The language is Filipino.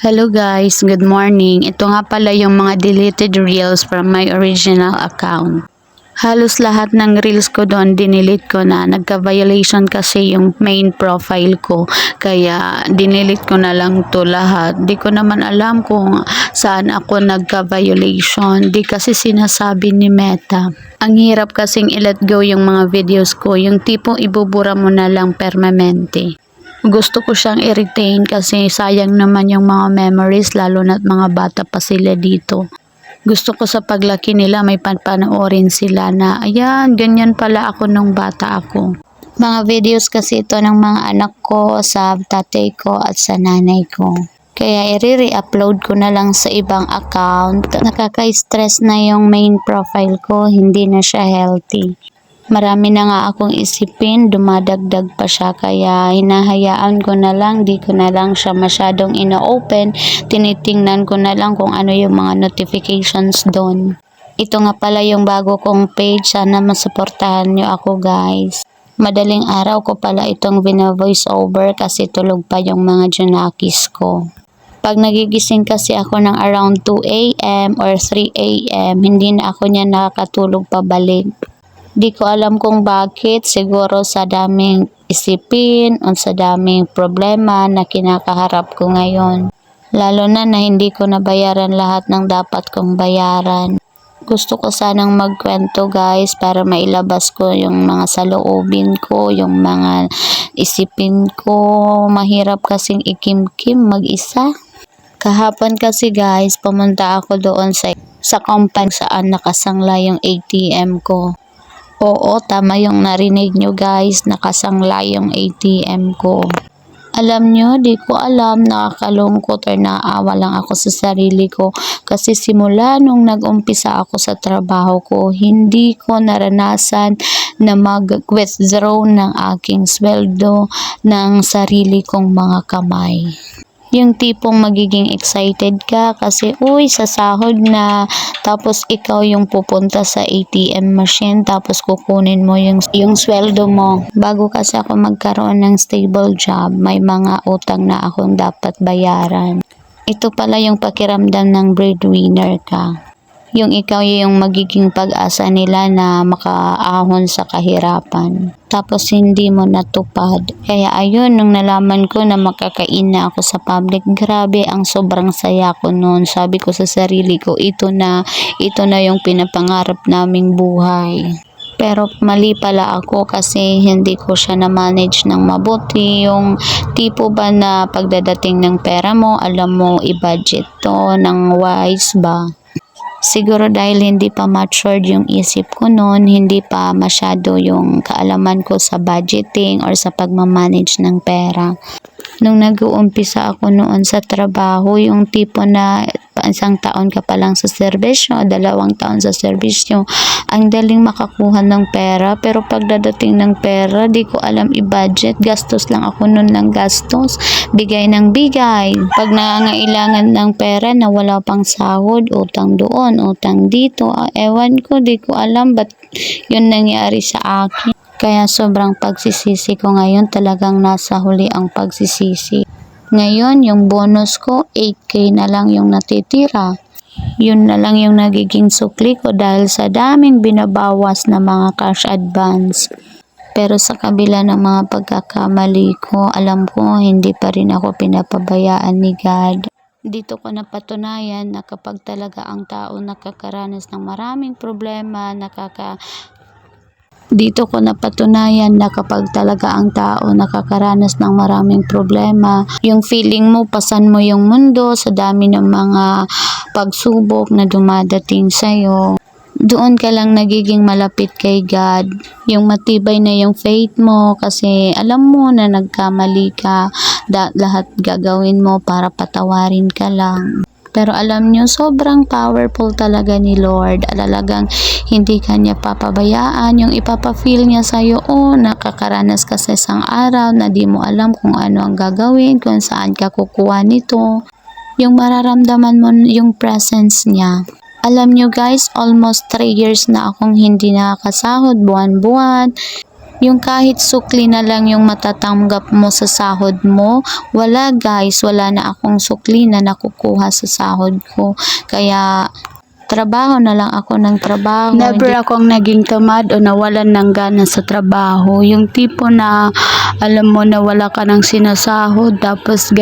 Hello guys, good morning. Ito nga pala yung mga deleted reels from my original account. Halos lahat ng reels ko doon dinilit ko na. Nagka-violation kasi yung main profile ko. Kaya dinilit ko na lang to lahat. Di ko naman alam kung saan ako nagka-violation. Di kasi sinasabi ni Meta. Ang hirap kasing i-let go yung mga videos ko. Yung tipong ibubura mo na lang permanente. Gusto ko siyang i-retain kasi sayang naman yung mga memories lalo na't mga bata pa sila dito. Gusto ko sa paglaki nila may panoorin sila na ayan, ganyan pala ako nung bata ako. Mga videos kasi ito ng mga anak ko, sa tatay ko at sa nanay ko. Kaya i-re-upload ko na lang sa ibang account. Nakaka-stress na yung main profile ko, hindi na siya healthy. Marami na nga akong isipin, dumadagdag pa siya kaya hinahayaan ko na lang, di ko na lang siya masyadong ina-open, tinitingnan ko na lang kung ano yung mga notifications doon. Ito nga pala yung bago kong page, sana masuportahan nyo ako guys. Madaling araw ko pala itong vina-voice over kasi tulog pa yung mga junakis ko. Pag nagigising kasi ako ng around 2 AM or 3 AM, hindi na ako niya nakakatulog pabalik. Di ko alam kung bakit, siguro sa daming isipin o sa daming problema na kinakaharap ko ngayon. Lalo na hindi ko nabayaran lahat ng dapat kong bayaran. Gusto ko sanang magkwento guys para mailabas ko yung mga saloobin ko, yung mga isipin ko. Mahirap kasing ikimkim mag-isa. Kahapon kasi guys, pumunta ako doon sa company saan nakasangla yung ATM ko. Oo, tama yung narinig nyo guys, nakasangla yung ATM ko. Alam nyo, di ko alam, nakakalungkot or naaawa lang ako sa sarili ko. Kasi simula nung nag-umpisa ako sa trabaho ko, hindi ko naranasan na mag-withdraw ng aking sweldo ng sarili kong mga kamay. Yung tipong magiging excited ka kasi uy sasahod na, tapos ikaw yung pupunta sa ATM machine tapos kukunin mo yung sweldo mo. Bago kasi ako magkaroon ng stable job, may mga utang na akong dapat bayaran. Ito pala yung pakiramdam ng breadwinner ka. Yung ikaw yung magiging pag-asa nila na makaahon sa kahirapan. Tapos hindi mo natupad. Kaya ayun, nung nalaman ko na makakain na ako sa public, grabe ang sobrang saya ko noon. Sabi ko sa sarili ko, ito na yung pinapangarap naming buhay. Pero mali pala ako kasi hindi ko siya na-manage ng mabuti. Yung tipo ba na pagdadating ng pera mo, alam mo i-budget to ng wise ba? Siguro dahil hindi pa matured yung isip ko noon, hindi pa masyado yung kaalaman ko sa budgeting or sa pagmamanage ng pera. Nung nag-uumpisa ako noon sa trabaho, yung tipo na isang taon ka pa lang sa serbisyo, 2 taon sa serbisyo, ang daling makakuha ng pera. Pero pagdadating ng pera, di ko alam i-budget. Gastos lang ako noon ng gastos. Bigay ng bigay. Pag nangangailangan ng pera na wala pang sahod, utang doon, utang dito. Ewan ko, di ko alam ba't yun nangyari sa akin. Kaya sobrang pagsisisi ko ngayon, talagang nasa huli ang pagsisisi. Ngayon, yung bonus ko, 8K na lang yung natitira. Yun na lang yung nagiging sukli ko dahil sa daming binabawas na mga cash advance. Pero sa kabila ng mga pagkakamali ko, alam ko hindi pa rin ako pinapabayaan ni God. Dito ko napatunayan na kapag talaga ang tao nakakaranas ng maraming problema, Dito ko napatunayan na kapag talaga ang tao nakakaranas ng maraming problema, yung feeling mo, pasan mo yung mundo sa dami ng mga pagsubok na dumadating sa'yo. Doon ka lang nagiging malapit kay God. Yung matibay na yung faith mo kasi alam mo na nagkamali ka, lahat gagawin mo para patawarin ka lang. Pero alam nyo, sobrang powerful talaga ni Lord. Talagang hindi ka niya papabayaan. Yung ipapafeel niya sa'yo, nakakaranas ka sa isang araw na di mo alam kung ano ang gagawin, kung saan ka kukuha nito. Yung mararamdaman mo yung presence niya. Alam nyo guys, almost 3 years na akong hindi nakakasahod buwan-buwan. Yung kahit sukli na lang yung matatanggap mo sa sahod mo. Wala guys, wala na akong sukli na nakukuha sa sahod ko. Kaya trabaho na lang ako ng trabaho. Never akong naging tamad o nawalan ng gana sa trabaho. Yung tipo na alam mo na wala ka ng sinasahod tapos